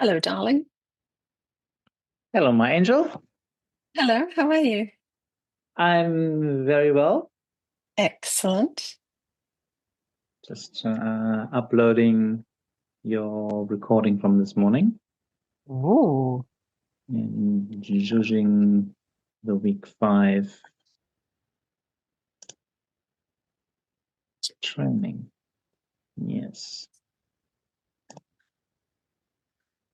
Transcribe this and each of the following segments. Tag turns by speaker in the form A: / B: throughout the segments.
A: Hello, darling.
B: Hello, my angel.
A: Hello, how are you?
B: I'm very well.
A: Excellent.
B: Just uploading your recording from this morning
A: Ooh.
B: and judging the week 5 training. Yes.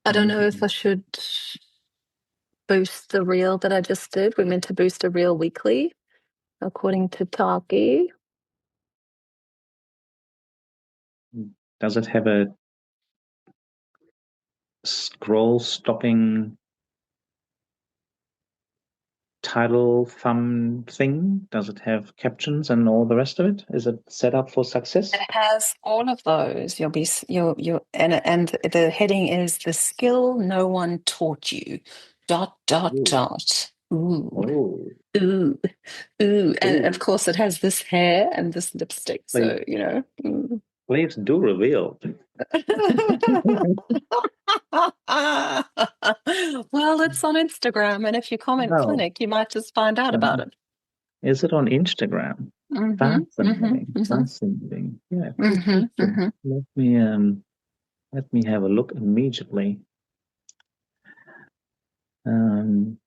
A: I don't know if I should boost the reel that I just did. We're meant to boost a reel weekly, according to Taki.
B: Does it have a scroll stopping title thumb thing? Does it have captions and all the rest of it? Is it set up for success?
A: It has all of those. And the heading is the skill no one taught you. Dot dot
B: Ooh.
A: dot. Ooh,
B: Oh,
A: ooh, ooh. And of
B: ooh.
A: course, it has this hair and this lipstick.
B: Please,
A: So, you know. Mm.
B: please do reveal.
A: Well, it's on Instagram, and if you comment
B: No.
A: clinic, you might just find out about it.
B: Is it on Instagram?
A: Mm-hmm, mm-hmm,
B: Fascinating,
A: mm-hmm,
B: fascinating. Yeah, cool,
A: mm-hmm,
B: cool, cool.
A: mm-hmm.
B: Let me have a look immediately. Um,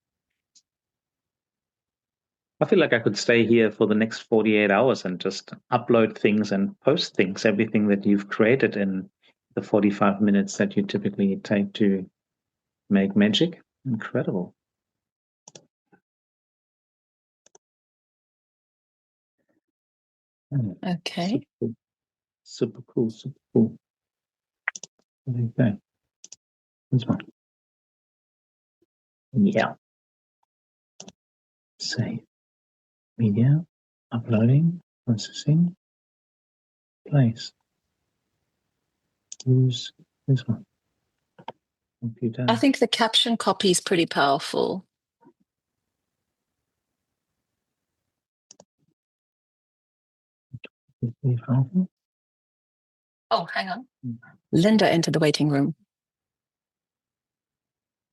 B: I feel like I could stay here for the next 48 hours and just upload things and post things, everything that you've created in the 45 minutes that you typically take to make magic. Incredible. Oh,
A: Okay.
B: super cool, super cool, super cool. Okay, this one. Yeah. Save. Media. Uploading. Processing. Place. Use this one.
A: I
B: Computer.
A: think the caption copy is pretty powerful. Oh, hang on. Linda entered the waiting room.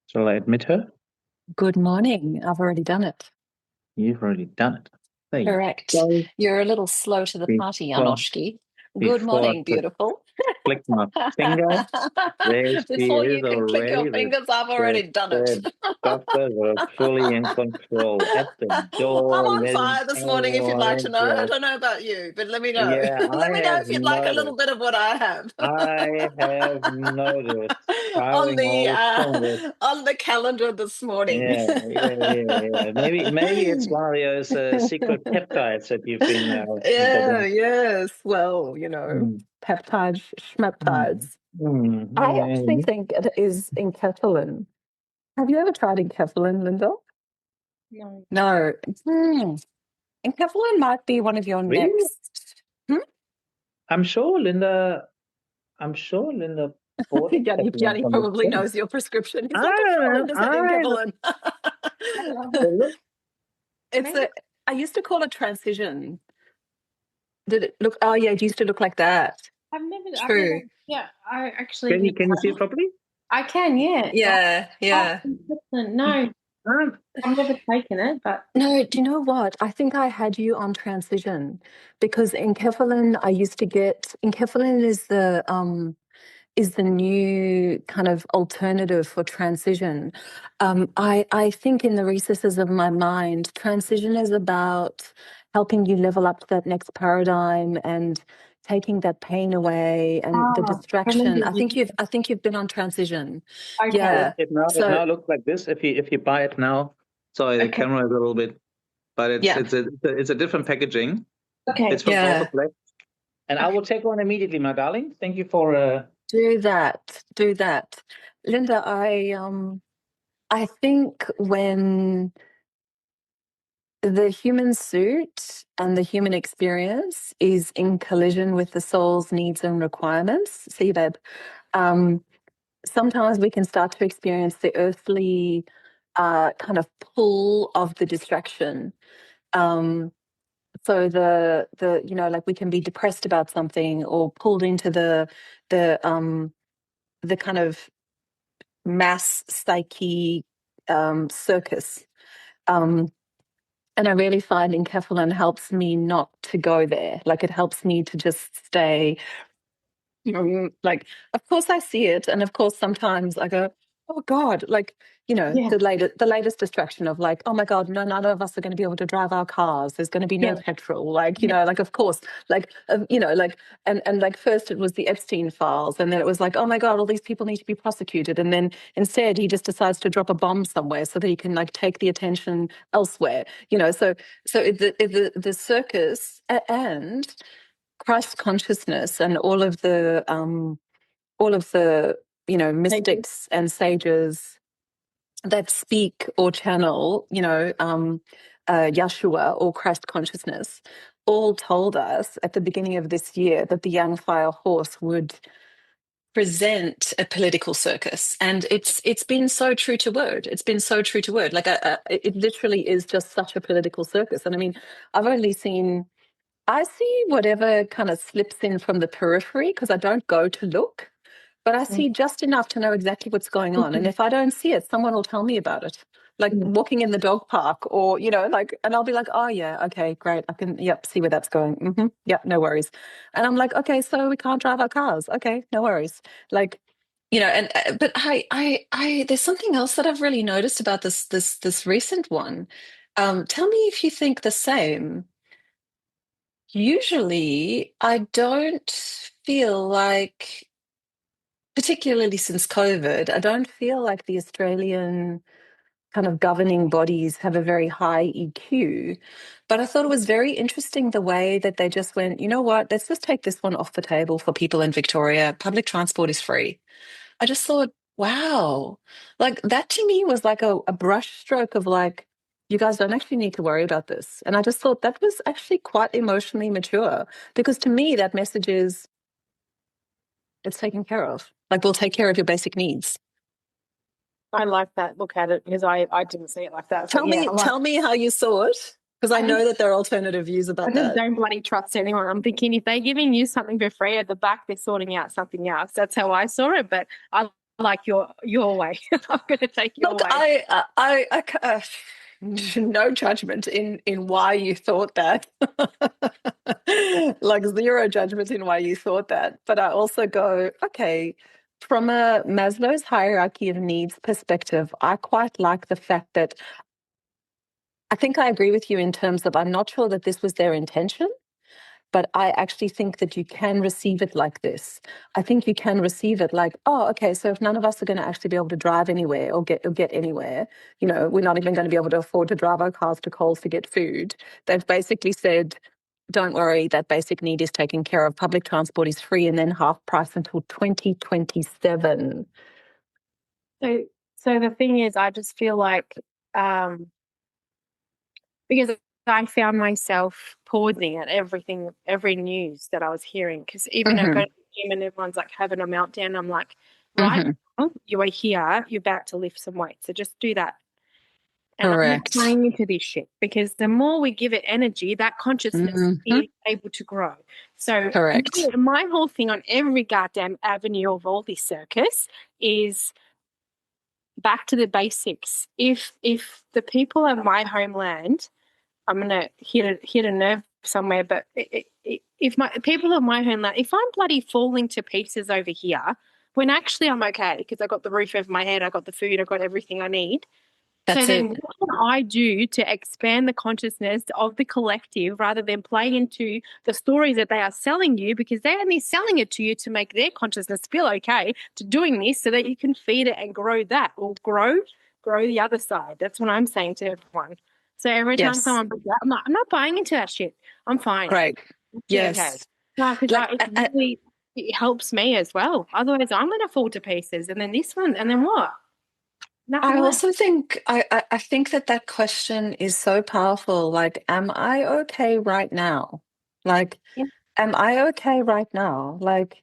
B: Shall I admit her?
A: Good morning. I've already done it.
B: You've already done it. There you
A: Correct.
B: go.
A: You're a little slow to the party,
B: Before,
A: Janoschki. Good
B: before I
A: morning,
B: could
A: beautiful.
B: click my finger, there she
A: Before
B: is
A: you can click your
B: already.
A: fingers, I've
B: The,
A: already done it.
B: the doctors are fully in control at the
A: I'm
B: door,
A: on
B: letting
A: fire this morning, if you'd like to
B: everyone
A: know. I
B: in.
A: don't know about you, but let me know.
B: Yeah,
A: Let me
B: I
A: know
B: have
A: if you'd like a little
B: noticed.
A: bit of what I have.
B: I have noticed.
A: on
B: Firing
A: the
B: all
A: uh,
B: cylinders.
A: on the calendar this morning.
B: Yeah. Maybe it's one of those secret peptides that you've been
A: Yeah,
B: popping.
A: yes. Well,
B: Mm,
A: peptides,
B: mm,
A: schmeptides. I actually
B: yeah.
A: think it is enkephalin. Have you ever tried enkephalin, Linda?
C: No.
A: No. Hmm. Enkephalin might be one of your
B: Really?
A: next. Hmm?
B: I'm sure Linda. I'm sure Linda bought
A: Yanni
B: from the
A: probably
B: clinic.
A: knows your prescription. He's
B: I
A: like, I'm
B: don't
A: sure
B: know.
A: Linda said
B: I don't
A: enkephalin.
B: know.
A: It's
C: Maybe
A: a. I used to call it transition. Did it look? Oh yeah, it used to look like that.
C: I've never,
A: True.
C: yeah, I actually
B: Can you
C: didn't
B: can you see it
C: know.
B: properly?
C: I can, yeah.
A: Yeah,
C: Oh,
A: yeah.
C: excellent. No,
B: Um,
C: I've never taken it, but
A: No, do you know what? I think I had you on transition because enkephalin, I used to get enkephalin is the new kind of alternative for transition. I think in the recesses of my mind, transition is about helping you level up to that next paradigm and taking that pain away and the
C: I remember
A: distraction. I think
C: you.
A: you've been on transition.
C: Okay,
A: Yeah.
B: it now
A: So
B: looks like this. If you buy it now, sorry, the
C: okay,
B: camera is a little bit, but it's
A: yeah,
B: it's a it's a different packaging.
C: okay.
B: It's from
A: yeah.
B: Orthoplex, and I will take one immediately, my darling. Thank you for
A: Do that. Do that. Linda, I think when the human suit and the human experience is in collision with the soul's needs and requirements. See, babe, um, sometimes we can start to experience the earthly kind of pull of the distraction. Um, so like we can be depressed about something or pulled into the kind of mass psyche circus. And I really find enkephalin helps me not to go there. Like it helps me to just stay, like, of course I see it. And of course, sometimes I go, oh God, like,
C: Yeah.
A: the latest distraction of like, oh my God, no, none of us are going to be able to drive our cars. There's going to be no
C: Yeah.
A: petrol. Like,
C: Yeah.
A: like, of course, like, like, and like first it was the Epstein files. And then it was like, oh my God, all these people need to be prosecuted. And then instead he just decides to drop a bomb somewhere so that he can like take the attention elsewhere, the circus and Christ consciousness and all of the mystics and sages that speak or channel Yeshua or Christ consciousness all told us at the beginning of this year that the young fire horse would present a political circus, and it's been so true to word. It's been so true to word. Like it literally is just such a political circus. And I mean, I see whatever kind of slips in from the periphery because I don't go to look, but I see just enough to know exactly what's going on. And if I don't see it, someone will tell me about it. Like walking in the dog park or, and I'll be like, oh yeah, okay, great. I can, see where that's going. Yep, no worries. And I'm like, okay, so we can't drive our cars. Okay, no worries. Like, but there's something else that I've really noticed about this recent one. Tell me if you think the same. Usually, I don't feel like, particularly since COVID, I don't feel like the Australian kind of governing bodies have a very high EQ. But I thought it was very interesting the way that they just went, you know what, let's just take this one off the table for people in Victoria. Public transport is free. I just thought, wow, like that to me was like a brush stroke of like, you guys don't actually need to worry about this. And I just thought that was actually quite emotionally mature because to me, that message is it's taken care of. Like, we'll take care of your basic needs.
C: I like that look at it because I didn't see it like that.
A: Tell me how you saw it, because I know that there are alternative views about
C: I just
A: that.
C: don't bloody trust anyone. I'm thinking if they're giving you something for free at the back, they're sorting out something else. That's how I saw it. But I like your way. I'm going to take your
A: Look,
C: way.
A: No judgment in why you thought that. Like zero judgment in why you thought that. But I also go, okay, from a Maslow's hierarchy of needs perspective, I quite like the fact that I think I agree with you in terms of I'm not sure that this was their intention. But I actually think that you can receive it like this. I think you can receive it like, oh, okay, so if none of us are going to actually be able to drive anywhere or get anywhere, we're not even going to be able to afford to drive our cars to Coles to get food. They've basically said, don't worry, that basic need is taken care of. Public transport is free and then half price until 2027.
C: So the thing is, I just feel like because I found myself pausing at every news that I was hearing. Because even I go to the gym and everyone's like having a meltdown, I'm like, right now, you are here, you're about to lift some weights. So just do that. And
A: Correct.
C: I'm not playing into this shit because the more we give it energy, that consciousness is able to grow. So
A: correct.
C: My whole thing on every goddamn avenue of all this circus is back to the basics. If the people of my homeland, I'm gonna hit a nerve somewhere, but if my people of my homeland, if I'm bloody falling to pieces over here, when actually I'm okay because I got the roof over my head, I got the food, I got everything I need. Then what can I do to expand the consciousness of the collective rather than play into the stories that they are selling you, because they're only selling it to you to make their consciousness feel okay to doing this so that you can feed it and grow that or grow the other side. That's what I'm saying to everyone. So every time someone does that, I'm not buying into that shit. I'm fine.
A: Great. Yes.
C: Okay. No, because it helps me as well. Otherwise, I'm going to fall to pieces. And then this one, and then what?
A: I also think I think that question is so powerful. Like, am I okay right now? Like, am I okay right now? Like,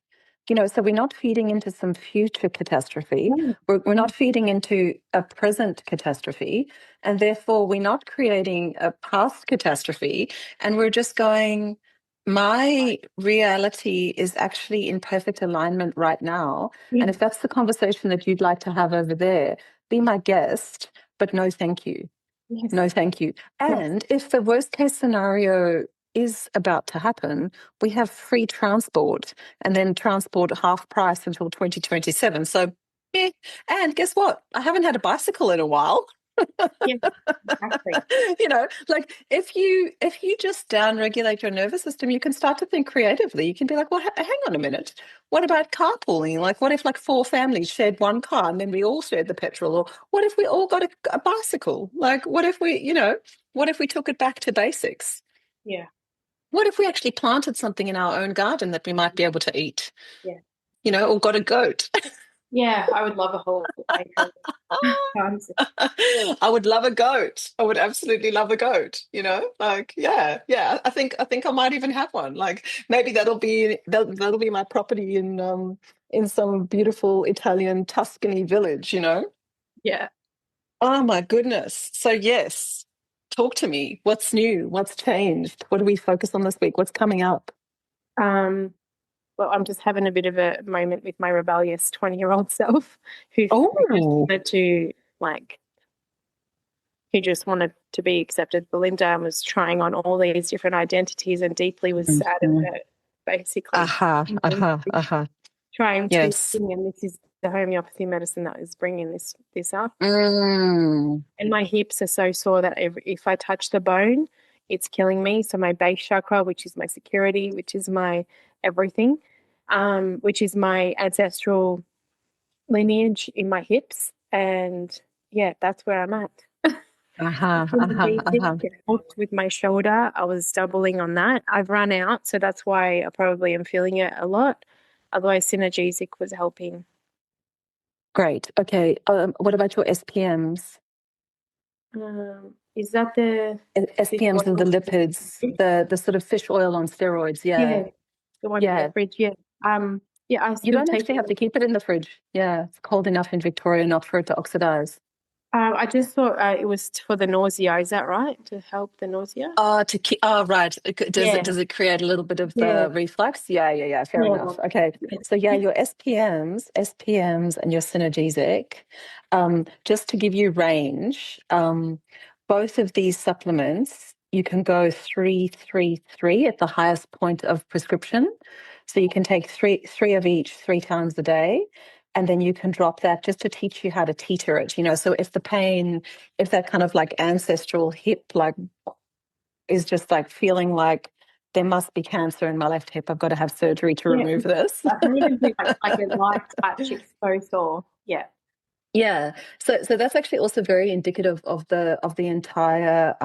A: so we're not feeding into some future catastrophe. We're not feeding into a present catastrophe, and therefore we're not creating a past catastrophe. And we're just going, My reality is actually in perfect alignment right now.
C: Yeah.
A: And if that's the conversation that you'd like to have over there, be my guest, but no, thank you.
C: Yes.
A: No, thank you.
C: Yes.
A: And if the worst case scenario is about to happen, we have free transport and then transport half price until 2027. So, and guess what? I haven't had a bicycle in a while.
C: Yeah, exactly.
A: Like if you just down regulate your nervous system, you can start to think creatively. You can be like, well, hang on a minute. What about carpooling? Like, what if like 4 families shared one car and then we all shared the petrol? Or what if we all got a bicycle? Like, what if we took it back to basics?
C: Yeah.
A: What if we actually planted something in our own garden that we might be able to eat?
C: Yeah.
A: Or got a goat.
C: Yeah, I would love a whole acre.
A: I would love a goat. I would absolutely love a goat, like, yeah. I think I might even have one. Like maybe that'll be my property in some beautiful Italian Tuscany village,
C: Yeah.
A: Oh my goodness. So yes, talk to me. What's new? What's changed? What do we focus on this week? What's coming up?
C: Well, I'm just having a bit of a moment with my rebellious 20-year-old self who just
A: Oh.
C: wanted to be accepted. Belinda was trying on all these different identities and deeply was sad at her, basically. Trying to
A: Yes.
C: and this is the homeopathy medicine that is bringing this up.
A: Mm.
C: And my hips are so sore that if I touch the bone, it's killing me. So my base chakra, which is my security, which is my everything, which is my ancestral lineage in my hips. And yeah, that's where I'm at. It helped with my shoulder. I was doubling on that. I've run out, so that's why I probably am feeling it a lot. Otherwise, Synergesic was helping.
A: Great. Okay. What about your SPMs?
C: Is that the
A: SPMs are the lipids, the sort of fish oil on steroids. Yeah.
C: The one in the fridge. Yeah. Yeah. I
A: You don't actually have to keep it in the fridge. Yeah, it's cold enough in Victoria not for it to oxidize.
C: I just thought it was for the nausea. Is that right? To help the nausea?
A: Right. Does it create a little bit of the reflux? Yeah. Fair enough. Okay. So yeah, your SPMs, and your Synergesic. Just to give you range, both of these supplements, you can go 3-3-3 at the highest point of prescription. So you can take three of each 3 times a day. And then you can drop that just to teach you how to teeter it, So if that kind of like ancestral hip, like is just like feeling like there must be cancer in my left hip, I've got to have surgery to remove this.
C: I can even do like a light touch, it's so sore. Yeah.
A: Yeah. So that's actually also very indicative of the entire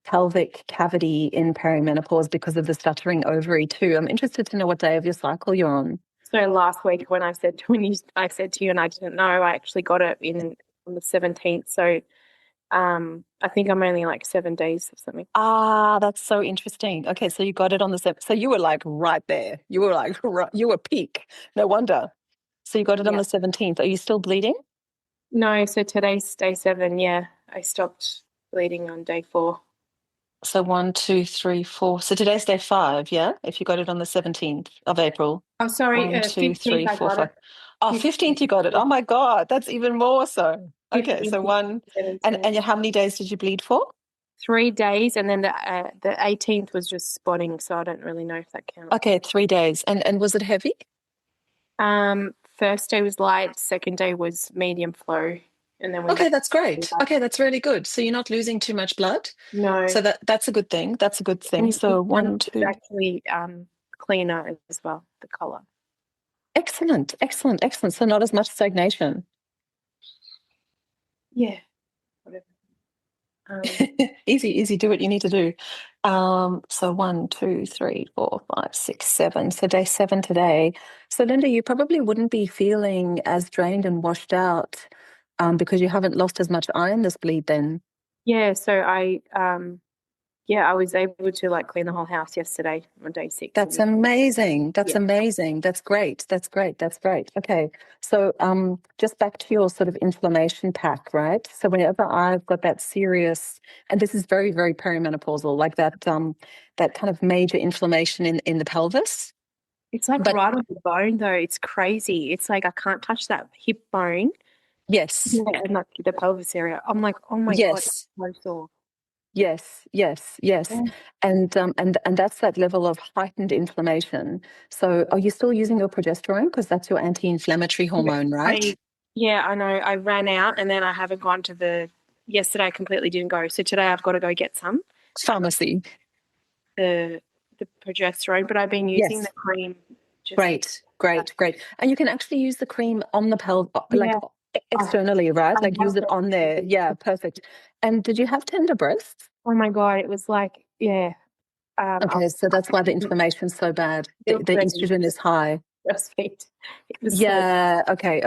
A: pelvic cavity in perimenopause because of the stuttering ovary too. I'm interested to know what day of your cycle you're on.
C: So last week when I said to you and I didn't know, I actually got it on the 17th. So I think I'm only like 7 days or something.
A: That's so interesting. Okay, so you got it on the 7th. So you were like right there. You were like you were peak. No wonder. So you got it on the 17th. Are you still bleeding?
C: No, so today's day 7. Yeah, I stopped bleeding on day 4.
A: So 1, 2, 3, 4. So today's day 5, yeah? If you got it on the 17th of April.
C: Oh, sorry.
A: 1, 2, 3,
C: 15th
A: 4, 5. Oh, 15th you got it. Oh my God, that's even more so. Okay, so 1. And how many days did you bleed for?
C: 3 days, and then the 18th was just spotting, so I don't really know if that counts.
A: Okay, 3 days. And was it heavy?
C: First day was light, second day was medium flow. And then
A: okay, that's great. Okay, that's really good. So you're not losing too much blood?
C: No.
A: So that's a good thing. That's a good thing.
C: And
A: so 1, 2.
C: Actually cleaner as well, the colour.
A: Excellent. So not as much stagnation.
C: Yeah. Whatever.
A: Easy. Do what you need to do. So 1, 2, 3, 4, 5, 6, 7. So day 7 today. So Linda, you probably wouldn't be feeling as drained and washed out because you haven't lost as much iron this bleed then.
C: Yeah. So I Yeah, I was able to like clean the whole house yesterday on day 6.
A: That's amazing. That's
C: Yeah.
A: amazing. That's great. That's great. That's great. Okay. So just back to your sort of inflammation pack, right? So whenever I've got that serious, and this is very, very perimenopausal, like that that kind of major inflammation in the pelvis.
C: It's like
A: But
C: right on the bone though. It's crazy. It's like I can't touch that hip bone.
A: yes,
C: Yeah, and like the pelvis area. I'm like, oh my God, it's
A: yes,
C: so sore.
A: yes, yes, yes.
C: Yeah.
A: And that's that level of heightened inflammation. So are you still using your progesterone? Because that's your anti-inflammatory hormone, right?
C: I know. I ran out and then I haven't gone to yesterday I completely didn't go. So today I've got to go get some.
A: Pharmacy.
C: The progesterone, but I've been using the
A: Yes.
C: cream just
A: Great, great, great. And you can actually use the cream on the like
C: yeah.
A: externally, right?
C: I
A: Like use
C: love
A: it on there. Yeah, perfect. And did you have tender breasts?
C: Oh my God, it was like, yeah. I
A: Okay, so that's why the inflammation's so bad.
C: feel
A: The
C: threatened
A: estrogen
C: to
A: is high.
C: breastfeed. It was so
A: Yeah, okay.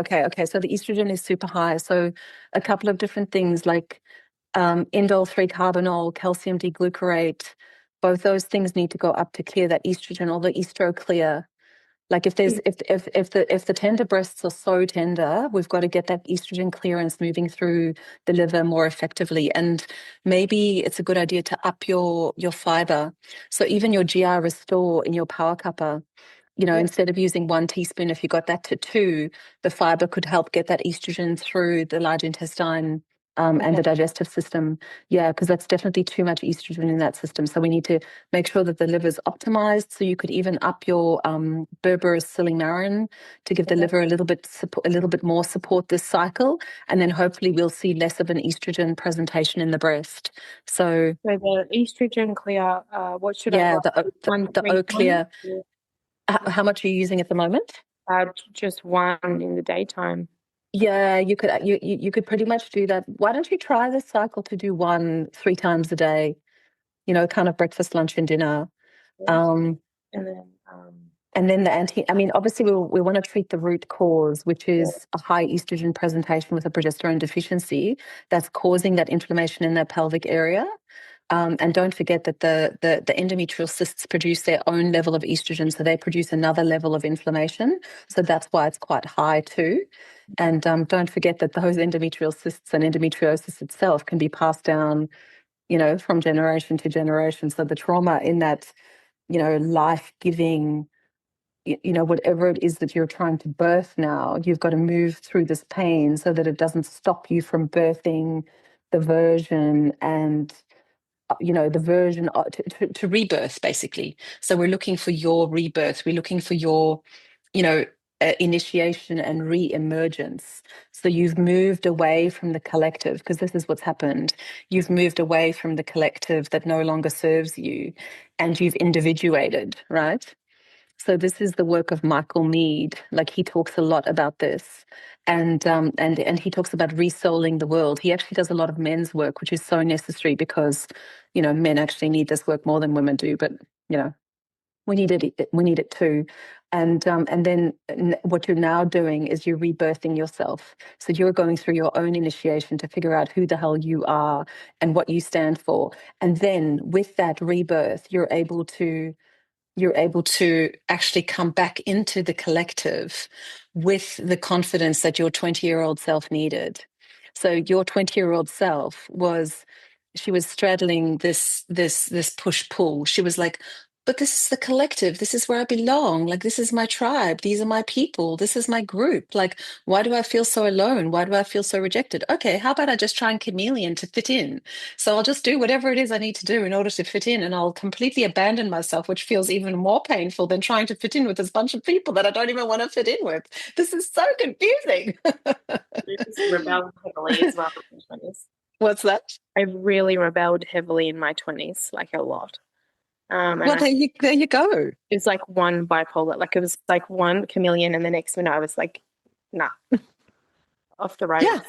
A: So the estrogen is super high. So a couple of different things like indole 3-carbinol, calcium D-glucarate, both those things need to go up to clear that estrogen or the estro clear. Like if there's if the tender breasts are so tender, we've got to get that estrogen clearance moving through the liver more effectively. And maybe it's a good idea to up your fiber. So even your GI Restore in your power cuppa, instead of using 1 teaspoon, if you got that to 2, the fiber could help get that estrogen through the large intestine and the digestive system. Yeah, because that's definitely too much estrogen in that system. So we need to make sure that the liver's optimized. So you could even up your berberis silymarin to give the liver a little bit more support this cycle, and then hopefully we'll see less of an estrogen presentation in the breast. So
C: the estrogen clear, what should I
A: yeah,
C: write?
A: the O clear. How much are you using at the moment?
C: Just one in the daytime.
A: Yeah, you could pretty much do that. Why don't you try this cycle to do 3 times a day? Kind of breakfast, lunch, and dinner. Um,
C: And then
A: and then obviously we want to treat the root cause, which is a high estrogen presentation with a progesterone deficiency that's causing that inflammation in that pelvic area. And don't forget that the endometrial cysts produce their own level of estrogen, so they produce another level of inflammation. So that's why it's quite high too. And don't forget that those endometrial cysts and endometriosis itself can be passed down, from generation to generation. So the trauma in that, life-giving, whatever it is that you're trying to birth now, you've got to move through this pain so that it doesn't stop you from birthing the version and the version to rebirth, basically. So we're looking for your rebirth. We're looking for your, initiation and re-emergence. So you've moved away from the collective, because this is what's happened. You've moved away from the collective that no longer serves you, and you've individuated, right? So this is the work of Michael Mead. Like he talks a lot about this, and he talks about resouling the world. He actually does a lot of men's work, which is so necessary because, men actually need this work more than women do. But we need it. We need it too. And then what you're now doing is you're rebirthing yourself. So you're going through your own initiation to figure out who the hell you are and what you stand for. And then with that rebirth, you're able to actually come back into the collective with the confidence that your 20-year-old self needed. So your 20-year-old self she was straddling this push-pull. She was like, but this is the collective. This is where I belong. Like, this is my tribe. These are my people. This is my group. Like, why do I feel so alone? Why do I feel so rejected? Okay, how about I just try and chameleon to fit in? So I'll just do whatever it is I need to do in order to fit in, and I'll completely abandon myself, which feels even more painful than trying to fit in with this bunch of people that I don't even want to fit in with. This is so confusing.
C: rebelled heavily as well in my 20s.
A: What's that?
C: I really rebelled heavily in my 20s, like a lot.
A: Well, there you go.
C: It's like one bipolar, like it was like one chameleon, and the next minute I was like, nah, off the rails.
A: Yeah.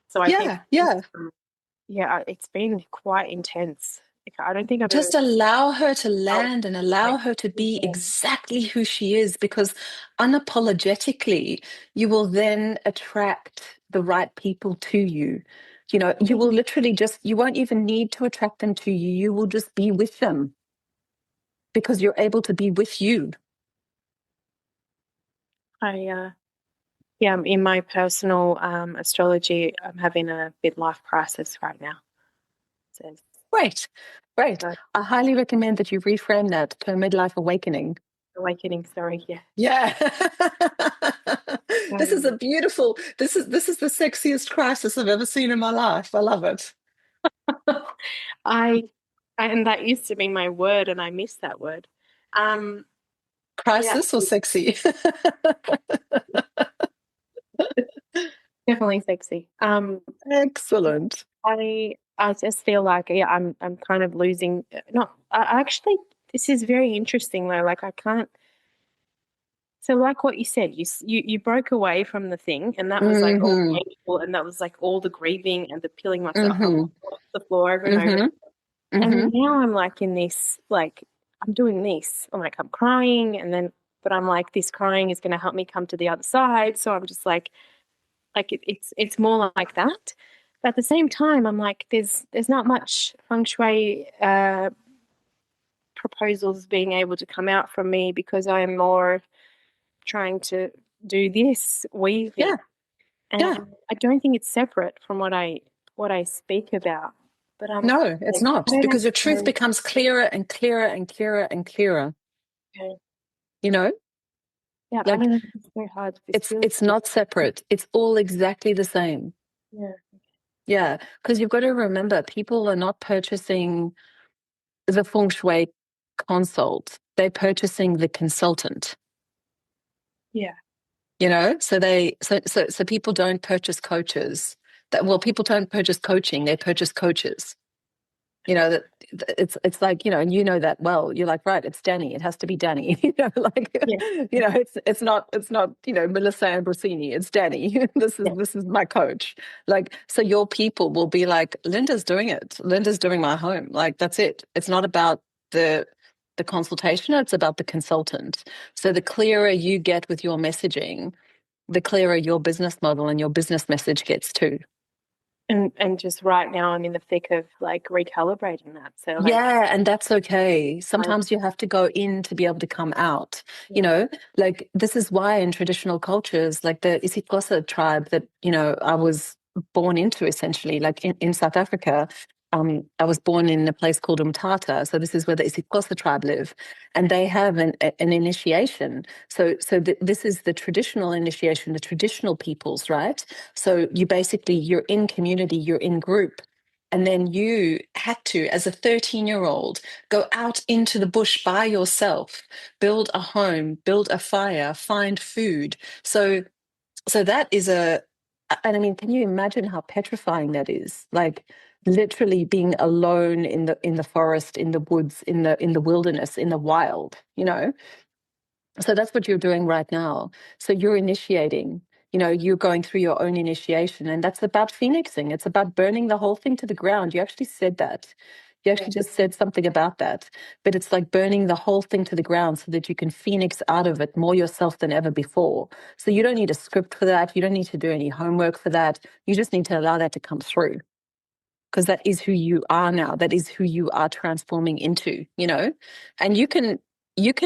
C: So I think,
A: yeah,
C: it's been quite intense. Like, I don't think I've
A: just allow her to land and allow her to be exactly who she is, because unapologetically, you will then attract the right people to you. You will literally you won't even need to attract them to you. You will just be with them because you're able to be with you.
C: In my personal astrology, I'm having a midlife crisis right now. So,
A: Great. I highly recommend that you reframe that to a midlife awakening.
C: Awakening, sorry, yeah.
A: Yeah. This is a beautiful, this is the sexiest crisis I've ever seen in my life. I love it.
C: And that used to be my word, and I miss that word.
A: Crisis or sexy?
C: Definitely sexy.
A: Excellent.
C: I just feel like I'm kind of losing. Not actually. This is very interesting though. Like I can't. So like what you said, you broke away from the thing, and that was like all painful, and that was like all the grieving and the peeling myself up off the floor over and over. And now I'm like in this, like I'm doing this. I'm like I'm crying, but I'm like this crying is going to help me come to the other side. So I'm just like it's more like that. But at the same time, I'm like there's not much feng shui proposals being able to come out from me because I am more trying to do this weaving.
A: Yeah.
C: And I don't think it's separate from what I speak about. But
A: no, it's not, because your truth becomes clearer and clearer and clearer and clearer.
C: Okay.
A: Yeah,
C: like, I don't know, it's very hard.
A: It's not separate. It's all exactly the same. Yeah, because you've got to remember, people are not purchasing the feng shui consult. They're purchasing the consultant.
C: Yeah.
A: So people don't purchase coaches. People don't purchase coaching. They purchase coaches. That it's like, and that well. You're like, right, it's Danny. It has to be Danny. It's not Melissa Ambrosini. It's Danny. This is my coach. Like, so your people will be like, Linda's doing it. Linda's doing my home. Like, that's it. It's not about the consultation. It's about the consultant. So the clearer you get with your messaging, the clearer your business model and your business message gets too.
C: And just right now I'm in the thick of like recalibrating that. So
A: and that's okay. Sometimes you have to go in to be able to come out. Like this is why in traditional cultures, like the isiXhosa tribe that I was born into, essentially, like in South Africa. I was born in a place called Umtata, so this is where the isiXhosa tribe live, and they have an initiation. So this is the traditional initiation, the traditional peoples, right? So you're in community, you're in group, and then you had to, as a 13-year-old, go out into the bush by yourself, build a home, build a fire, find food. So that is and I mean, can you imagine how petrifying that is? Like literally being alone in the forest, in the woods, in the wilderness, in the wild, So that's what you're doing right now. So you're initiating, you're going through your own initiation, and that's about phoenixing. It's about burning the whole thing to the ground. You actually said that. You actually just said something about that. But it's like burning the whole thing to the ground so that you can phoenix out of it more yourself than ever before. So you don't need a script for that. You don't need to do any homework for that. You just need to allow that to come through. Because that is who you are now. That is who you are transforming into, And you can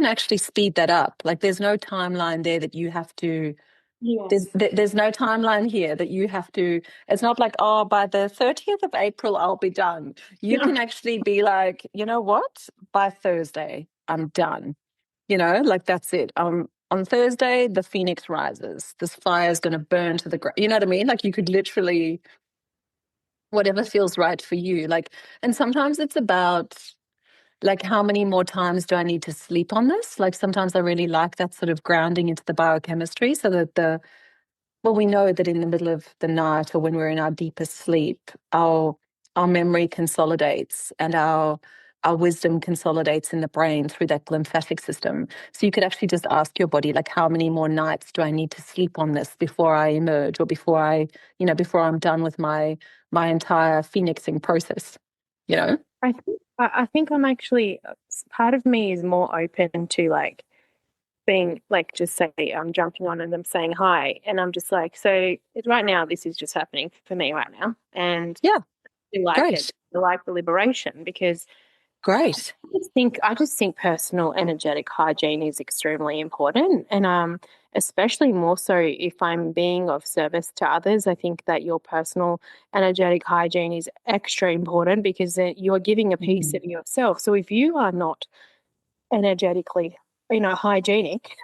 A: actually speed that up. Like there's no timeline there that you have to. Yes. There's no timeline here that you have to. It's not like, oh, by the 30th of April, I'll be done. You can actually be like, you know what? By Thursday, I'm done. Like that's it. On Thursday, the phoenix rises. This fire is going to burn to the ground. You know what I mean? Like you could literally, whatever feels right for you. Like, and sometimes it's about like, how many more times do I need to sleep on this? Like sometimes I really like that sort of grounding into the biochemistry so that we know that in the middle of the night or when we're in our deepest sleep, our memory consolidates and our wisdom consolidates in the brain through that lymphatic system. So you could actually just ask your body, like, how many more nights do I need to sleep on this before I emerge or before I'm done with my entire phoenixing process,
C: I think I'm actually, part of me is more open to like being like, just say I'm jumping on and I'm saying hi, and I'm just like, so right now this is just happening for me right now, and
A: Yeah,
C: I like it.
A: great.
C: I like the liberation because
A: Great.
C: I just think personal energetic hygiene is extremely important, and especially more so if I'm being of service to others. I think that your personal energetic hygiene is extra important because you're giving a piece of yourself. So if you are not energetically, hygienic,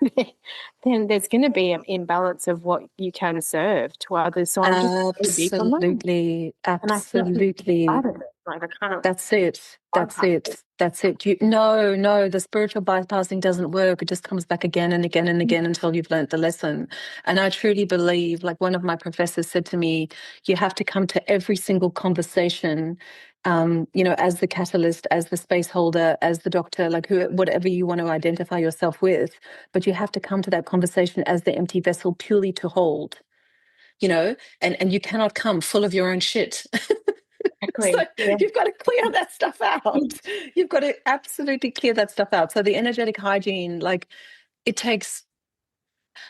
C: then there's going to be an imbalance of what you can serve to others. So I'm just so big on that,
A: Absolutely.
C: and I feel
A: Absolutely.
C: bad at it. Like I can't
A: That's it. That's
C: bypass it.
A: it. That's it. No, the spiritual bypassing doesn't work. It just comes back again and again and again until you've learnt the lesson. And I truly believe, like one of my professors said to me, you have to come to every single conversation, as the catalyst, as the space holder, as the doctor, like whatever you want to identify yourself with. But you have to come to that conversation as the empty vessel purely to hold, and you cannot come full of your own shit. So
C: Exactly. Yeah.
A: you've got to clear that stuff out. You've got to absolutely clear that stuff out. So the energetic hygiene, like it takes,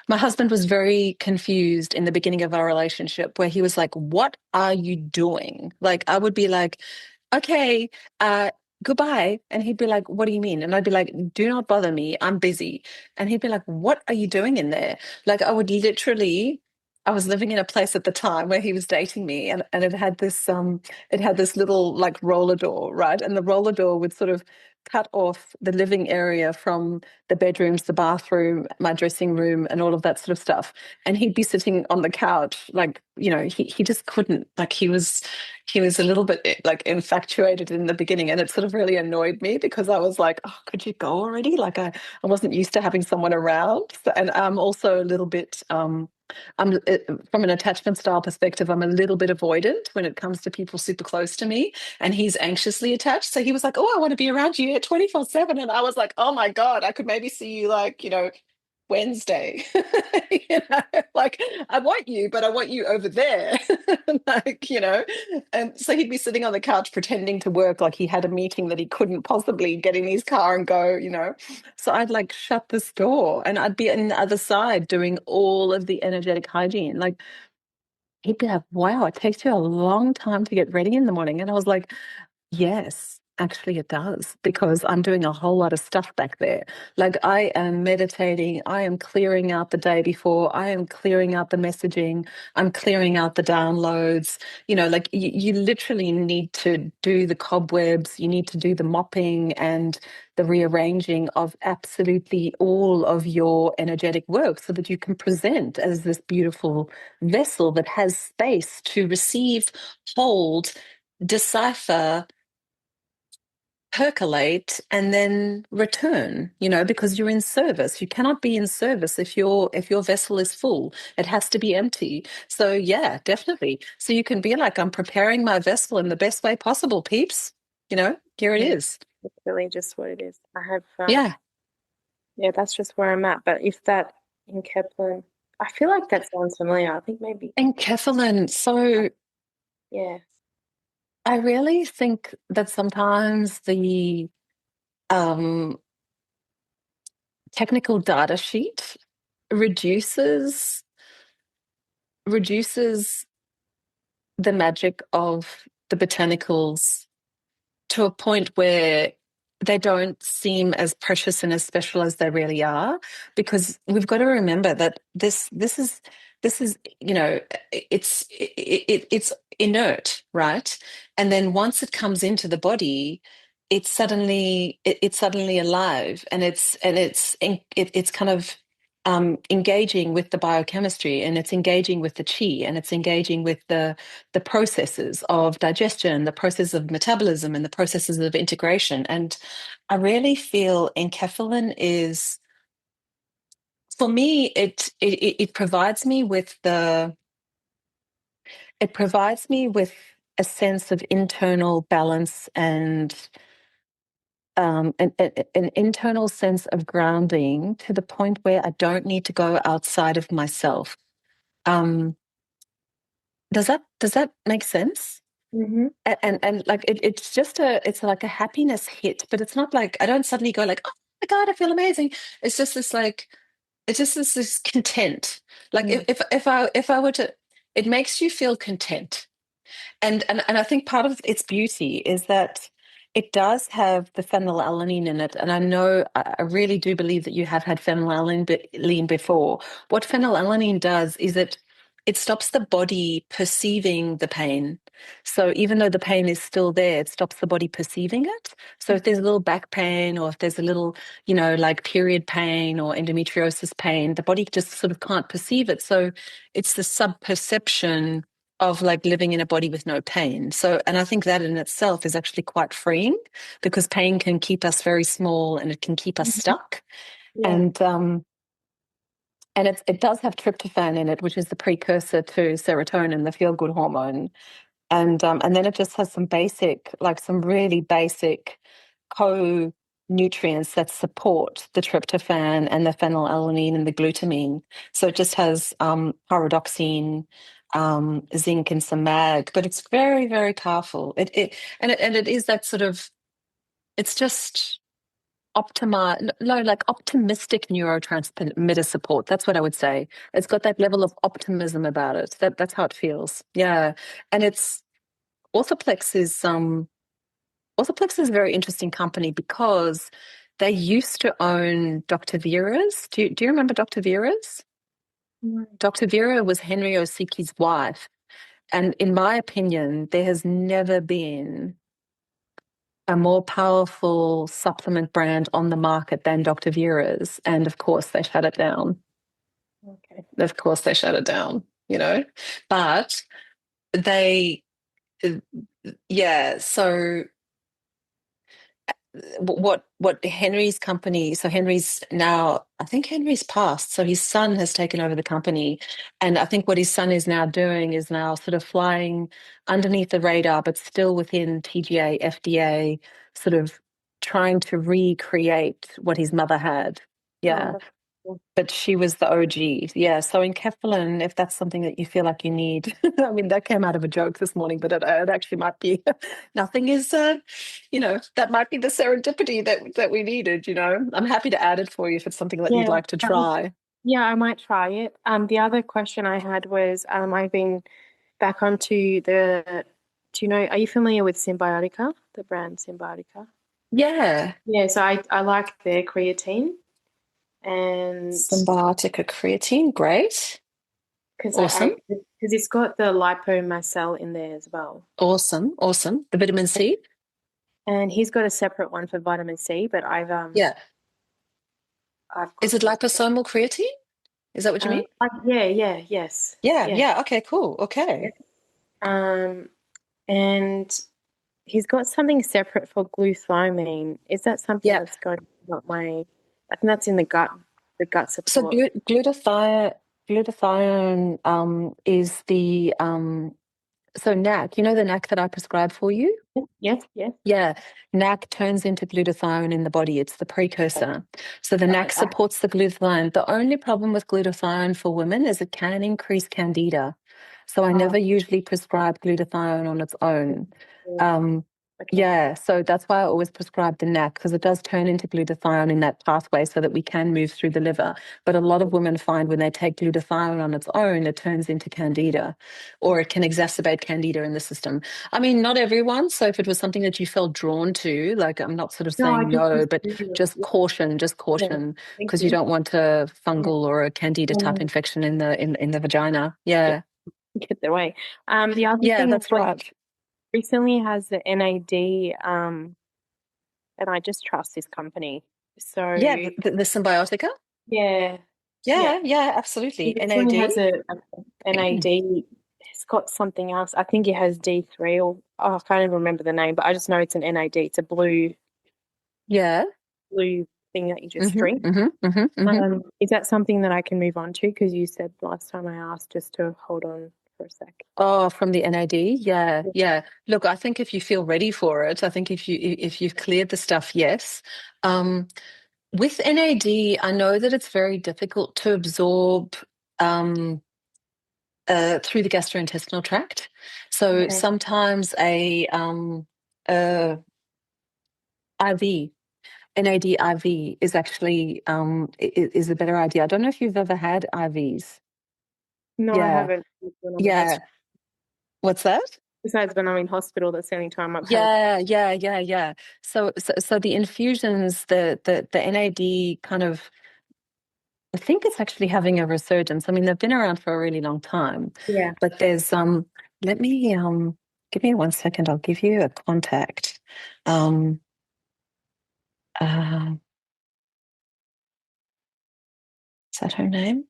A: my husband was very confused in the beginning of our relationship where he was like, "What are you doing?" Like I would be like, "Okay, goodbye." And he'd be like, "What do you mean?" And I'd be like, "Do not bother me. I'm busy." And he'd be like, "What are you doing in there?" Like I would literally, I was living in a place at the time where he was dating me, and it had this little like roller door, right? And the roller door would sort of cut off the living area from the bedrooms, the bathroom, my dressing room, and all of that sort of stuff. And he'd be sitting on the couch, like, he just couldn't, like, he was a little bit like infatuated in the beginning. And it sort of really annoyed me because I was like, oh, could you go already? Like, I wasn't used to having someone around. And I'm also a little bit, from an attachment style perspective, I'm a little bit avoidant when it comes to people super close to me, and he's anxiously attached. So he was like, "Oh, I want to be around you at 24/7." And I was like, "Oh my God, I could maybe see you like, Wednesday." Like I want you, but I want you over there. Like, and so he'd be sitting on the couch pretending to work like he had a meeting that he couldn't possibly get in his car and go. So I'd like shut this door and I'd be on the other side doing all of the energetic hygiene. Like he'd be like, "Wow, it takes you a long time to get ready in the morning." And I was like, "Yes, actually it does, because I'm doing a whole lot of stuff back there. Like I am meditating, I am clearing out the day before, I am clearing out the messaging, I'm clearing out the downloads. Like you literally need to do the cobwebs, you need to do the mopping and the rearranging of absolutely all of your energetic work so that you can present as this beautiful vessel that has space to receive, hold, decipher, percolate, and then return, because you're in service. You cannot be in service if your vessel is full. It has to be empty. So yeah, definitely. So you can be like, "I'm preparing my vessel in the best way possible, peeps." Here it
C: Yeah,
A: is.
C: it's really just what it is. I have,
A: Yeah.
C: yeah, that's just where I'm at. But if that in Kepler, I feel like that sounds familiar. I think maybe,
A: And Kefalin. So
C: yeah.
A: I really think that sometimes the um, technical data sheet reduces reduces the magic of the botanicals to a point where they don't seem as precious and as special as they really are, because we've got to remember that this is it's inert, right? And then once it comes into the body, it's suddenly alive, and it's kind of engaging with the biochemistry, and it's engaging with the chi, and it's engaging with the processes of digestion, the processes of metabolism, and the processes of integration. And I really feel enkephalin is, for me, it provides me with a sense of internal balance and an internal sense of grounding, to the point where I don't need to go outside of myself. Um, does that make sense?
C: Mm-hmm.
A: And like it's like a happiness hit, but it's not like I don't suddenly go like, "Oh my God, I feel amazing." It's just this like, It just is this content. Like
C: Mm.
A: if I were to, it makes you feel content. And I think part of its beauty is that it does have the phenylalanine in it. And I know I really do believe that you have had phenylalanine before. What phenylalanine does is it stops the body perceiving the pain. So even though the pain is still there, it stops the body perceiving it. So if there's a little back pain or if there's a little, like period pain or endometriosis pain, the body just sort of can't perceive it. So it's the sub-perception of like living in a body with no pain. So, and I think that in itself is actually quite freeing because pain can keep us very small and it can keep us
C: Mhm.
A: stuck.
C: Yeah.
A: And it does have tryptophan in it, which is the precursor to serotonin, the feel-good hormone. And then it just has some really basic co-nutrients that support the tryptophan and the phenylalanine and the glutamine. So it just has pyridoxine, zinc, and some mag, but it's very, very powerful. It is that sort of, it's just like optimistic neurotransmitter support. That's what I would say. It's got that level of optimism about it. That's how it feels. Yeah. And it's Orthoplex is a very interesting company because they used to own Dr. Vera's. Do you remember Dr. Vera's?
C: Mm.
A: Dr. Vera was Henry Osiki's wife. And in my opinion, there has never been a more powerful supplement brand on the market than Dr. Vera's. And of course, they shut it down.
C: Okay.
A: Of course, they shut it down, But they, yeah, so what Henry's company, so Henry's now, I think Henry's passed, so his son has taken over the company. And I think what his son is now doing is now sort of flying underneath the radar, but still within TGA, FDA, sort of trying to recreate what his mother had.
C: Oh,
A: Yeah.
C: that's cool.
A: But she was the OG. Yeah. So in Kefalin, if that's something that you feel like you need, I mean, that came out of a joke this morning, but it actually might be nothing is, that might be the serendipity that we needed, I'm happy to add it for you if it's something that you'd
C: Yeah.
A: like to try.
C: Yeah, I might try it. The other question I had was, I've been back onto are you familiar with Symbiotica, the brand Symbiotica?
A: Yeah.
C: Yeah, so I like their creatine, and
A: Symbiotica creatine. Great.
C: because
A: Awesome.
C: because it's got the lipomacel in there as well.
A: Awesome. Awesome. The vitamin C.
C: And he's got a separate one for vitamin C, but
A: Yeah.
C: I've
A: Is
C: got
A: it liposomal creatine? Is that what you mean?
C: yes.
A: Yeah.
C: Yeah.
A: Yeah. Okay, cool. Okay.
C: Um and he's got something separate for glutamine. Is that something
A: Yeah.
C: that's going to help I think that's in the gut
A: So
C: support.
A: glutathione is the so NAC, the NAC that I prescribe for you?
C: Yes, yes.
A: Yeah, NAC turns into glutathione in the body. It's the precursor. So the NAC supports the glutathione. The only problem with glutathione for women is it can increase candida. So I never usually prescribe glutathione on its own. Um,
C: Okay.
A: yeah, so that's why I always prescribe the NAC because it does turn into glutathione in that pathway so that we can move through the liver. But a lot of women find when they take glutathione on its own, it turns into candida or it can exacerbate candida in the system. I mean, not everyone. So if it was something that you felt drawn to, like I'm not sort of
C: No, I
A: saying no, but just
C: yeah,
A: caution,
C: yeah. Thank
A: because you
C: you.
A: don't want a
C: Yeah.
A: fungal or a candida type infection in the vagina. Yeah.
C: Get their way. The other
A: Yeah,
C: thing
A: that's
C: was
A: right.
C: recently has the NAD, and I just trust this company. So
A: Yeah, the Symbiotica.
C: yeah, yeah.
A: Yeah, yeah,
C: He
A: absolutely.
C: recently
A: NAD.
C: has a NAD. It's got something else. I think it has D3 or I can't even remember the name, but I just know it's an NAD. It's a
A: Yeah.
C: blue thing that you just
A: Mm-hmm,
C: drink.
A: mm-hmm, mm-hmm, mm-hmm.
C: Is that something that I can move on to? Because you said last time I asked just to hold on for a sec.
A: Oh, from the NAD. Yeah, yeah. Look, I think if you feel ready for it, I think if you've cleared the stuff, yes. With NAD, I know that it's very difficult to absorb um, through the gastrointestinal tract. So
C: Okay.
A: sometimes a IV NAD IV is actually is a better idea. I don't know if you've ever had IVs.
C: No, I
A: Yeah.
C: haven't.
A: Yeah. What's that?
C: Besides when I'm in hospital, that's the only time I've had.
A: Yeah. So the infusions, the NAD kind of, I think it's actually having a resurgence. I mean, they've been around for a really long time.
C: Yeah.
A: But there's let me give me 1 second. I'll give you a contact. Um is that her name?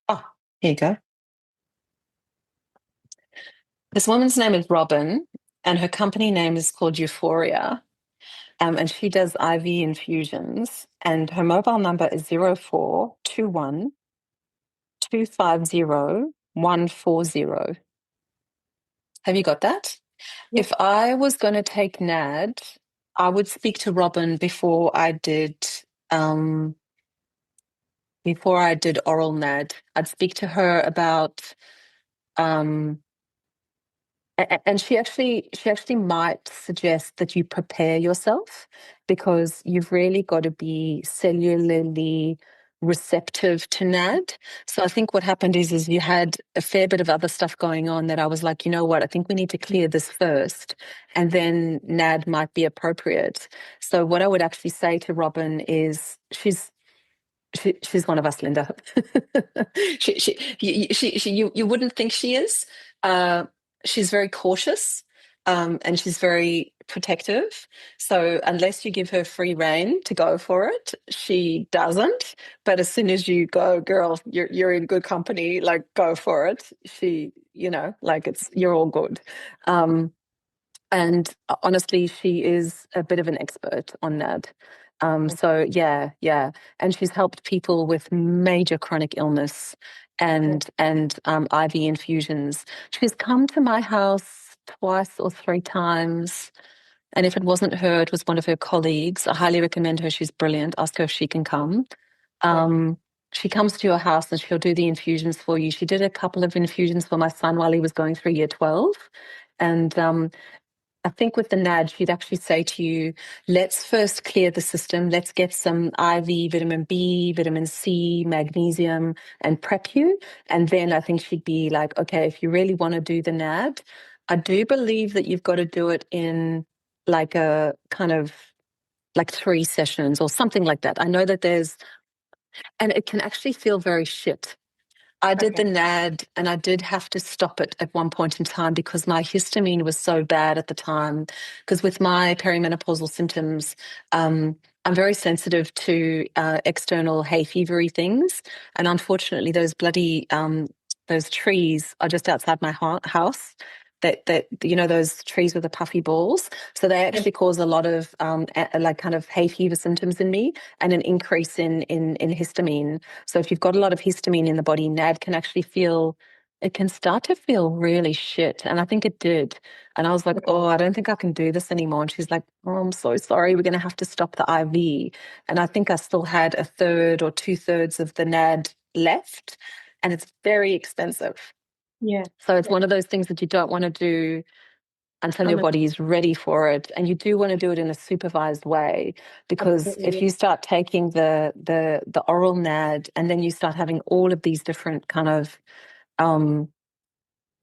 A: Oh, here you go. This woman's name is Robin, and her company name is called Euphoria. And she does IV infusions, and her mobile number is 0421 250 140. Have you got that?
C: Yeah.
A: If I was going to take NAD, I would speak to Robin before I did oral NAD. I'd speak to her about um, and she actually might suggest that you prepare yourself, because you've really got to be cellularly receptive to NAD. So I think what happened is you had a fair bit of other stuff going on that I was like, you know what, I think we need to clear this first, and then NAD might be appropriate. So what I would actually say to Robin is she's one of us, Linda. You wouldn't think she is. Uh, she's very cautious, and she's very protective. So unless you give her free rein to go for it, she doesn't. But as soon as you go, girl, you're in good company. Like, go for it. Like, you're all good. And honestly, she is a bit of an expert on NAD. So yeah. And she's helped people with major chronic illness and IV infusions. She's come to my house twice or three times. And if it wasn't her, it was one of her colleagues. I highly recommend her. She's brilliant. Ask her if she can come. She comes to your house and she'll do the infusions for you. She did a couple of infusions for my son while he was going through year 12. And I think with the NAD, she'd actually say to you, let's first clear the system. Let's get some IV vitamin B, vitamin C, magnesium, and prep you. And then I think she'd be like, okay, if you really want to do the NAD, I do believe that you've got to do it in like a kind of like 3 sessions or something like that. I know that and it can actually feel very shit. I did the NAD and I did have to stop it at one point in time because my histamine was so bad at the time. Because with my perimenopausal symptoms, I'm very sensitive to external hay fevery things. And unfortunately, those bloody those trees are just outside my house. Those trees with the puffy balls. So they actually cause a lot of like kind of hay fever symptoms in me and an increase in histamine. So if you've got a lot of histamine in the body, NAD it can start to feel really shit. And I think it did. And I was like, oh, I don't think I can do this anymore. And she's like, oh, I'm so sorry. We're going to have to stop the IV. And I think I still had a third or 2/3 of the NAD left. And it's very expensive.
C: Yeah.
A: So it's one of those things that you don't want to do until your body is ready for it. And you do want to do it in a supervised way, because if you start taking the oral NAD and then you start having all of these different kind of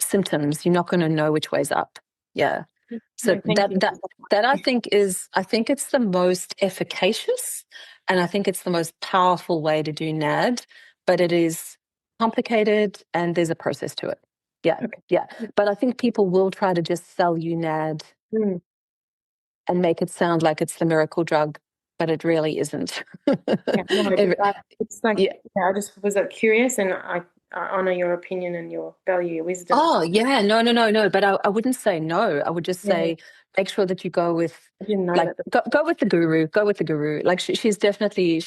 A: symptoms, you're not going to know which way's up. Yeah. So that I think it's the most efficacious, and I think it's the most powerful way to do NAD, but it is complicated and there's a process to it. Yeah. But I think people will try to just sell you NAD and make it sound like it's the miracle drug, but it really isn't.
C: It's like, I just was curious, and I honor your opinion and your value, your wisdom.
A: Oh, yeah. No. But I wouldn't say no. I would just say, make sure that you go with, go with the guru. Go with the guru. Like she's definitely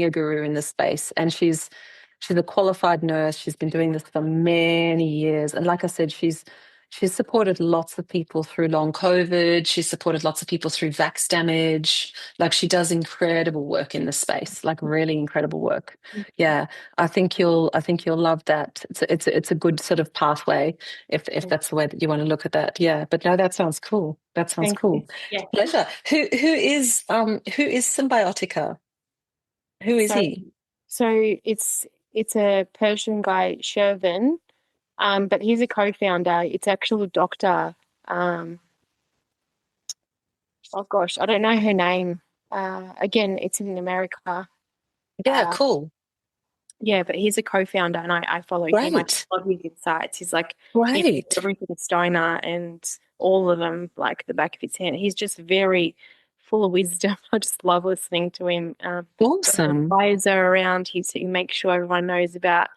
A: a guru in this space, and she's a qualified nurse. She's been doing this for many years, and like I said, she's She's supported lots of people through long COVID. She's supported lots of people through vax damage. Like, she does incredible work in this space, like really incredible work. Yeah, I think you'll love that. It's a good sort of pathway if that's the way that you want to look at that. Yeah, but no, that sounds cool. That sounds
C: Thank you.
A: cool.
C: Yeah.
A: Linda, who is Symbiotica? Who is
C: So
A: he?
C: it's a Persian guy, Shervin, but he's a co-founder. It's actually Doctor. Oh gosh, I don't know her name. Again, it's in America.
A: Yeah,
C: Uh,
A: cool.
C: yeah, but he's a co-founder, and I follow him. I
A: Great.
C: love his insights. He's like, he knows
A: Great.
C: everything Stoner and all of them like the back of his hand. He's just very full of wisdom. I just love listening to him. When the
A: Awesome.
C: players are around, he makes sure everyone knows about,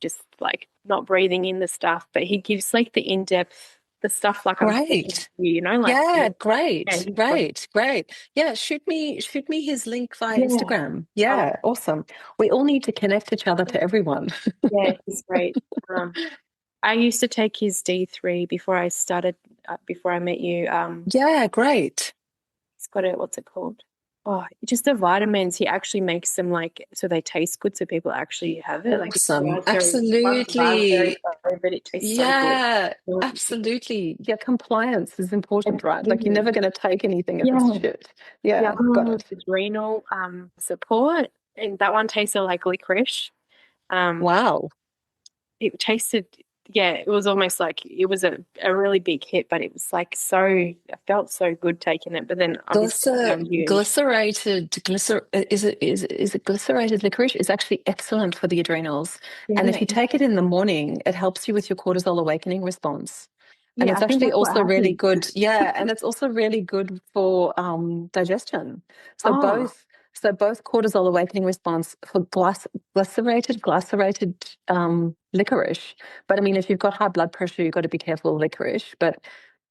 C: just like not breathing in the stuff, but he gives like the in-depth, the stuff like I'm talking to
A: Great.
C: you, like,
A: Yeah,
C: yeah,
A: great.
C: he's great.
A: Great. Yeah, shoot me his link via
C: Yeah.
A: Instagram.
C: Oh,
A: Yeah, awesome. We all need to connect each other to everyone.
C: yeah, he's great. I used to take his D3 before I started, before I met you.
A: Yeah, great.
C: He's got it, what's it called? Oh, just the vitamins. He actually makes them like so they taste good, so people actually have it. Like it's
A: Awesome.
C: raspberry,
A: Absolutely.
C: but it tastes so good.
A: Yeah, absolutely. Yeah, compliance is important, right? Like, you're never
C: Mhm.
A: going to take anything if it's
C: Yeah.
A: shit.
C: The
A: Yeah,
C: other
A: got
C: one was
A: it.
C: adrenal support, and that one tasted like licorice. Um,
A: Wow.
C: it tasted, yeah, it was almost like it was a really big hit, but it was like so, I felt so good taking it. But then obviously I found you.
A: Is it glycerated licorice? Is actually excellent for the adrenals. And if
C: Yeah,
A: you take it in the morning, it helps you with your cortisol awakening response. And
C: yeah,
A: it's
C: I think
A: actually
C: that's what
A: also really
C: happened.
A: good. Yeah, and it's also really good for digestion. So
C: Oh,
A: both cortisol awakening response for glycerated licorice. But I mean, if you've got high blood pressure, you've got to be careful of licorice. But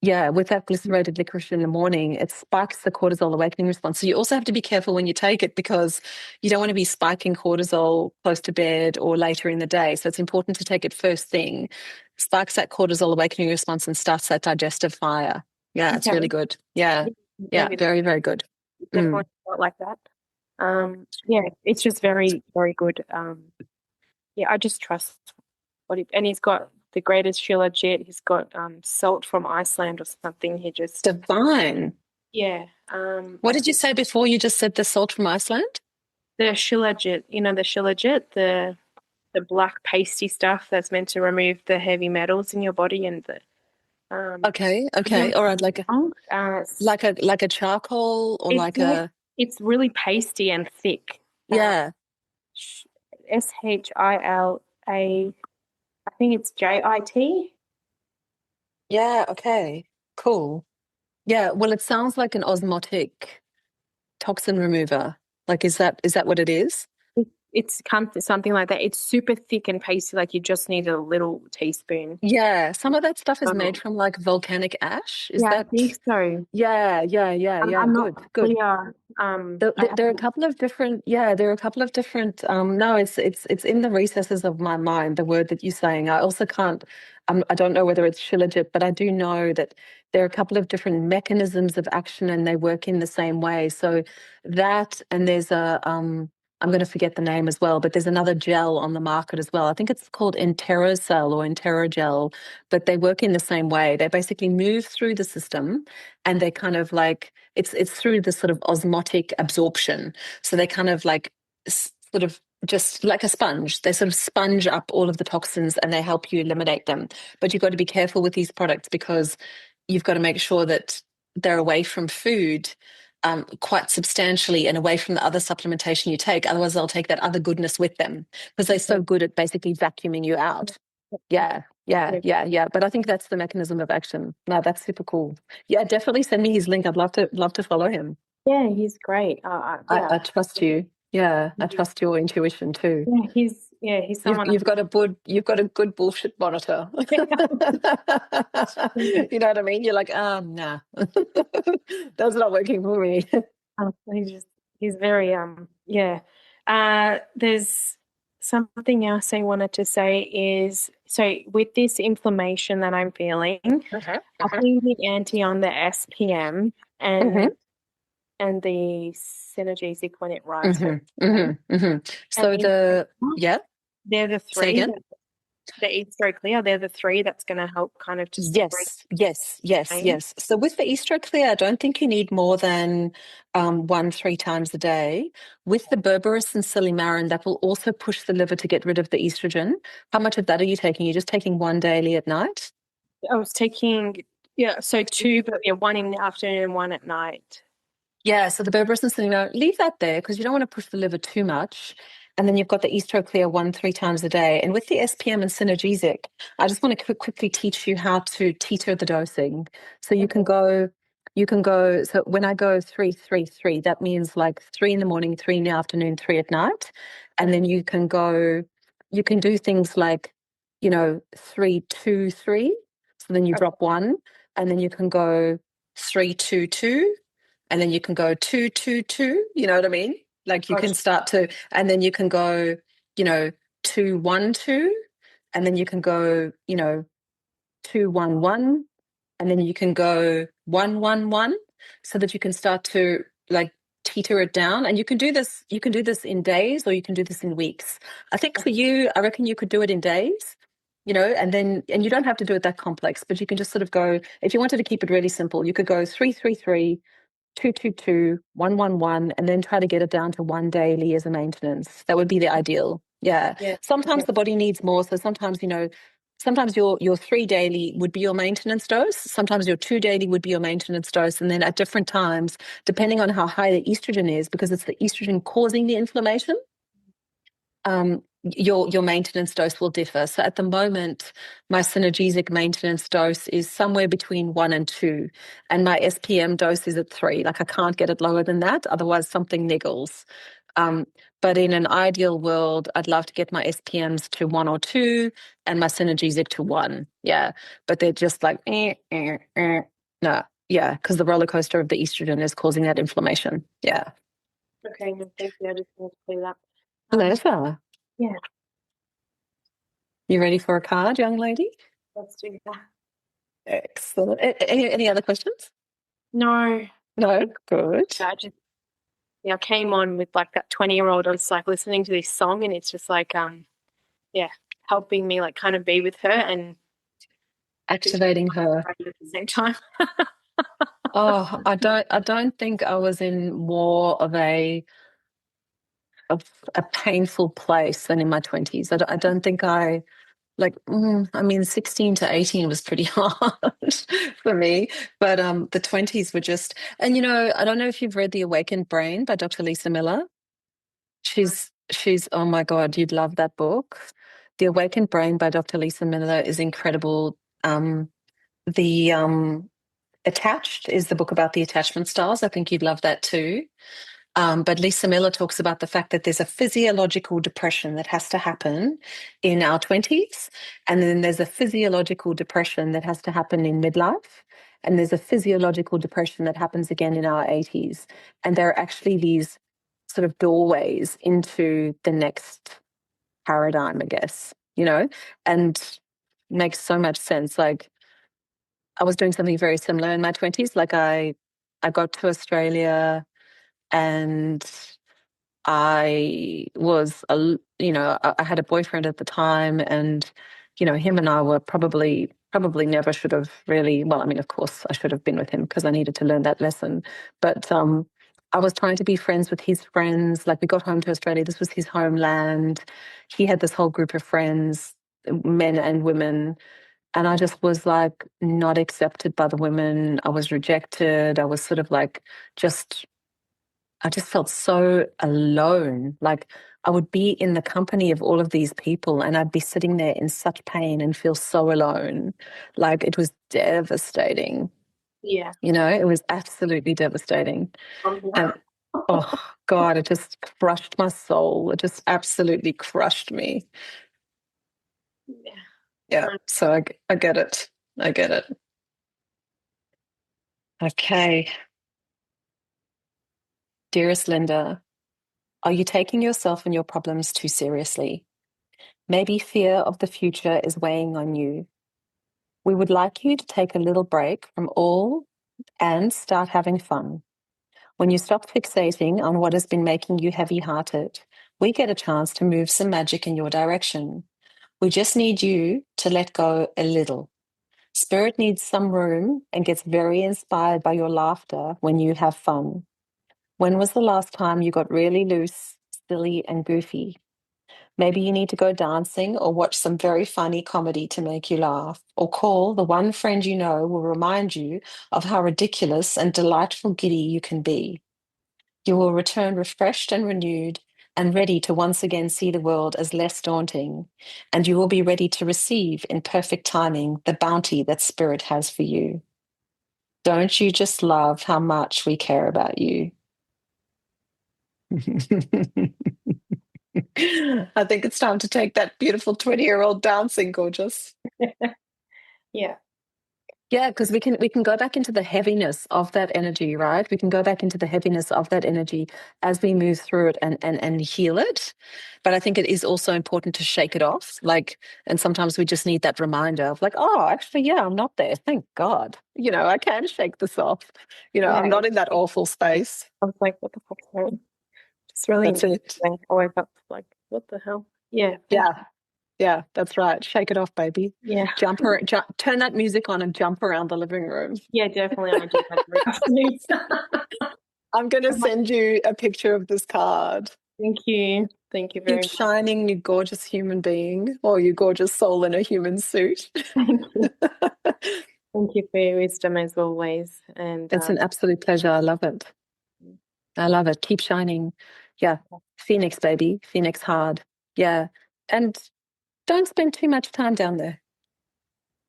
A: yeah, with that glycerated licorice in the morning, it spikes the cortisol awakening response. So you also have to be careful when you take it, because you don't want to be spiking cortisol close to bed or later in the day. So it's important to take it first thing, spikes that cortisol awakening response and starts that digestive fire. Yeah, it's
C: okay.
A: really good. Yeah. Yeah,
C: Maybe
A: very, very good.
C: definitely not like that. Yeah, it's just very, very good. Yeah, I just trust and he's got the greatest shilajit. He's got salt from Iceland or something. He just,
A: Divine.
C: yeah.
A: What did you say before? You just said the salt from Iceland?
C: The shilajit, the shilajit, the black pasty stuff that's meant to remove the heavy metals in your body and the
A: Okay,
C: sodium.
A: all right, like a charcoal or
C: It's
A: like
C: like
A: a
C: it's really pasty and thick.
A: yeah.
C: Shila, I think it's JIT.
A: Yeah, okay. Cool. Yeah, well, it sounds like an osmotic toxin remover. Like, is that what it is?
C: It's something like that. It's super thick and pasty, like you just need a little teaspoon.
A: Yeah, some of that stuff is made
C: Oh,
A: from like volcanic ash. Is
C: yeah, I
A: that?
C: think so.
A: Yeah.
C: I'm not
A: Good, good.
C: clear. I
A: There are a
C: haven't.
A: couple of different, yeah, there are a couple of different, no, it's in the recesses of my mind, the word that you're saying. I also can't, I don't know whether it's Shilajit, but I do know that there are a couple of different mechanisms of action and they work in the same way. So that, and there's I'm going to forget the name as well, but there's another gel on the market as well. I think it's called Enterocell or Enterogel, but they work in the same way. They basically move through the system and they kind of like, it's through the sort of osmotic absorption. So they kind of like sort of just like a sponge. They sort of sponge up all of the toxins and they help you eliminate them. But you've got to be careful with these products because you've got to make sure that they're away from food quite substantially and away from the other supplementation you take. Otherwise, they'll take that other goodness with them because they're so good at basically vacuuming you out. Yeah. But I think that's the mechanism of action. No, that's super cool. Yeah, definitely send me his link. I'd love to follow him.
C: Yeah, he's great. Yeah,
A: I trust you. Yeah, I trust your intuition too.
C: he's someone.
A: You've got a good bullshit monitor. You know what I mean? You're like, nah, that's not working for me.
C: He's very yeah. There's something else I wanted to say is, so with this inflammation that I'm feeling, upping the ante on the SPM and the synergesic when it rises.
A: So
C: they're the
A: say
C: three.
A: again.
C: The Estro-Clear, they're the three that's going to help kind of just
A: Yes. So with the Estro-Clear, I don't think you need more than 1-3 times a day. With the berberis and silymarin, that will also push the liver to get rid of the estrogen. How much of that are you taking? You're just taking one daily at night?
C: I was taking, so 2, but one in the afternoon and 1 at night.
A: Yeah, so the berberis and silymarin, leave that there because you don't want to push the liver too much. And then you've got the Estro-Clear 1-3 times a day. And with the SPM and synergesic, I just want to quickly teach you how to teeter the dosing. So you can go, so when I go 3-3-3, that means like 3 in the morning, 3 in the afternoon, 3 at night. And then you can do things like, 3-2-3. So then you drop 1, and then you can go 3-2-2. And then you can go 2-2-2, you know what I mean? Like you can start to, and then you can go, 2-1-2, and then you can go, 2-1-1, and then you can go 1-1-1, so that you can start to like teeter it down. And you can do this in days, or you can do this in weeks. I think for you, I reckon you could do it in days, and you don't have to do it that complex, but you can just sort of go, if you wanted to keep it really simple, you could go 3-3-3. 2-2-2, 1-1-1, and then try to get it down to 1 daily as a maintenance. That would be the ideal. Yeah. Sometimes the body needs more. So sometimes, sometimes your 3 daily would be your maintenance dose. Sometimes your 2 daily would be your maintenance dose. And then at different times, depending on how high the estrogen is, because it's the estrogen causing the inflammation, your maintenance dose will differ. So at the moment, my synergesic maintenance dose is somewhere between 1 and 2, and my SPM dose is at 3. Like I can't get it lower than that, otherwise something niggles. But in an ideal world, I'd love to get my SPMs to 1 or 2 and my synergesic to 1. Yeah, but they're just like no. Yeah, because the roller coaster of the estrogen is causing that inflammation. Yeah.
C: Okay, no, thank you. I just want to clear that.
A: Pleasure.
C: Yeah.
A: You ready for a card, young lady?
C: Let's do that.
A: Excellent. Any other questions?
C: No.
A: No? Good.
C: I came on with like that 20-year-old. I was like listening to this song, and it's just like, helping me like kind of be with her and
A: activating her
C: at the same time.
A: Oh, I don't think I was in more of a painful place than in my 20s. I don't think I 16 to 18 was pretty hard for me, but the 20s were just, and I don't know if you've read The Awakened Brain by Dr. Lisa Miller. She's oh my God, you'd love that book. The Awakened Brain by Dr. Lisa Miller is incredible. The Attached is the book about the attachment styles. I think you'd love that too. But Lisa Miller talks about the fact that there's a physiological depression that has to happen in our 20s. And then there's a physiological depression that has to happen in midlife. And there's a physiological depression that happens again in our 80s. And there are actually these sort of doorways into the next paradigm, I guess, and makes so much sense. Like, I was doing something very similar in my 20s. Like I got to Australia and I was, I had a boyfriend at the time, and, him and I were probably never should have really, well, of course I should have been with him because I needed to learn that lesson. But I was trying to be friends with his friends. Like we got home to Australia, this was his homeland. He had this whole group of friends, men and women. And I just was like not accepted by the women. I was rejected. I was sort of like I just felt so alone. Like I would be in the company of all of these people and I'd be sitting there in such pain and feel so alone. Like it was devastating.
C: Yeah.
A: It was absolutely devastating. And oh God, it just crushed my soul. It just absolutely crushed me. Yeah. So I get it. I get it. Okay. Dearest Linda, are you taking yourself and your problems too seriously? Maybe fear of the future is weighing on you. We would like you to take a little break from all and start having fun. When you stop fixating on what has been making you heavy-hearted, we get a chance to move some magic in your direction. We just need you to let go a little. Spirit needs some room and gets very inspired by your laughter when you have fun. When was the last time you got really loose, silly, and goofy? Maybe you need to go dancing or watch some very funny comedy to make you laugh, or call the one friend you know will remind you of how ridiculous and delightful giddy you can be. You will return refreshed and renewed and ready to once again see the world as less daunting, and you will be ready to receive in perfect timing the bounty that Spirit has for you. Don't you just love how much we care about you? I think it's time to take that beautiful 20-year-old dancing, gorgeous.
C: Yeah.
A: Yeah, because we can go back into the heaviness of that energy, right? We can go back into the heaviness of that energy as we move through it and heal it. But I think it is also important to shake it off. Like, and sometimes we just need that reminder of like, oh, actually, yeah, I'm not there. Thank God. I can shake this off. I'm not in that awful space.
C: I was like, what the fuck's going? It's really
A: That's it.
C: interesting. I woke up like, what the hell? Yeah.
A: Yeah, that's right. Shake it off, baby.
C: Yeah.
A: Turn that music on and jump around the living room.
C: Yeah, definitely. I'm gonna do that every afternoon.
A: I'm going to send you a picture of this card.
C: Thank you. Thank you very
A: Keep
C: much.
A: shining, you gorgeous human being, or you gorgeous soul in a human suit.
C: Thank you. Thank you for your wisdom as always. And
A: It's an absolute pleasure. I love it. I love it. Keep shining. Yeah. Phoenix, baby. Phoenix hard. Yeah. And don't spend too much time down there.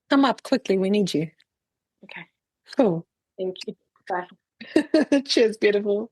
A: Come up quickly. We need you.
C: okay.
A: Cool.
C: Thank you. Bye.
A: Cheers, beautiful.